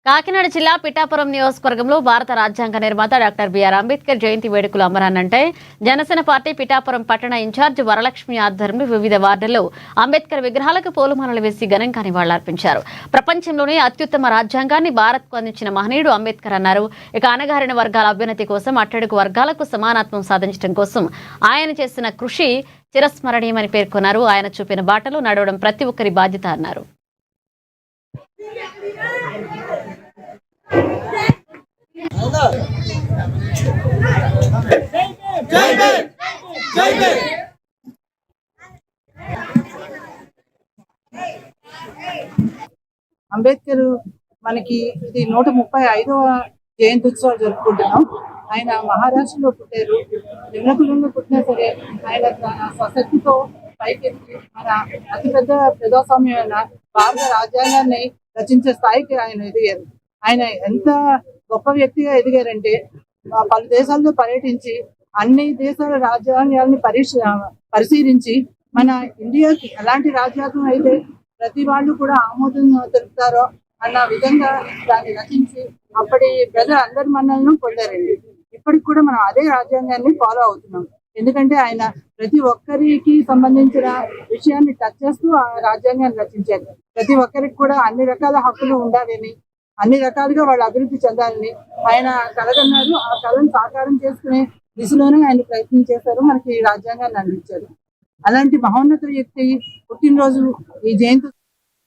కాకినాడ జిల్లా పిఠాపురం నియోజకవర్గంలో భారత రాజ్యాంగ నిర్మాత డాక్టర్ బిఆర్ అంబేద్కర్ జయంతి వేడుకలు అమరానంటే జనసేన పార్టీ పిఠాపురం పట్టణ ఇన్ఛార్జ్ వరలక్ష్మి ఆధ్వర్యంలో వివిధ వార్డుల్లో అంబేద్కర్ విగ్రహాలకు పూలమాలలు వేసి ఘనంగా నివాళులర్పించారు. ప్రపంచంలోనే అత్యుత్తమ రాజ్యాంగాన్ని భారత్కు అందించిన మహనీయుడు అంబేద్కర్ అన్నారు. ఇక అణగారిన వర్గాల అభ్యున్నతి కోసం, అట్టడుగు వర్గాలకు సమానత్వం సాధించడం కోసం ఆయన చేసిన కృషి చిరస్మరణీయమని పేర్కొన్నారు. ఆయన చూపిన బాటలో నడవడం ప్రతి ఒక్కరి బాధ్యత అన్నారు. అంబేద్కర్ మనకి ఇది 135వ జయంత్యుత్సవాలు జరుపుకుంటున్నాం. ఆయన మహారాష్ట్రలో పుట్టారు. నిమ్మకులంలో పుట్టినా సరే ఆయన తన స్వశక్తితో పైకెత్తి మన అతిపెద్ద ప్రజాస్వామ్యమైన భారత రాజ్యాంగాన్ని రచించే స్థాయికి ఆయన ఎదిగారు. ఆయన ఎంత గొప్ప వ్యక్తిగా ఎదిగారంటే పలు దేశాల్లో పర్యటించి అన్ని దేశాల రాజ్యాంగాల్ని పరిశీలించి మన ఇండియాకి ఎలాంటి రాజ్యాంగం అయితే ప్రతి వాళ్ళు కూడా ఆమోదం తెలుపుతారో అన్న విధంగా దాన్ని రచించి అప్పటి ప్రజలందరి మన్నలను పొందారండి. ఇప్పటికి కూడా మనం అదే రాజ్యాంగాన్ని ఫాలో అవుతున్నాం. ఎందుకంటే ఆయన ప్రతి ఒక్కరికి సంబంధించిన విషయాన్ని టచ్ చేస్తూ ఆ రాజ్యాంగాన్ని రచించారు. ప్రతి ఒక్కరికి కూడా అన్ని రకాల హక్కులు ఉండాలని, అన్ని రకాలుగా వాళ్ళు అభివృద్ధి చెందాలని ఆయన కలగన్నారు. ఆ కళను సాకారం చేసుకునే దిశలోనే ఆయన ప్రయత్నం చేశారు. మనకి ఈ రాజ్యాంగాన్ని అందించారు. అలాంటి మహోన్నత వ్యక్తి పుట్టినరోజు ఈ జయంతి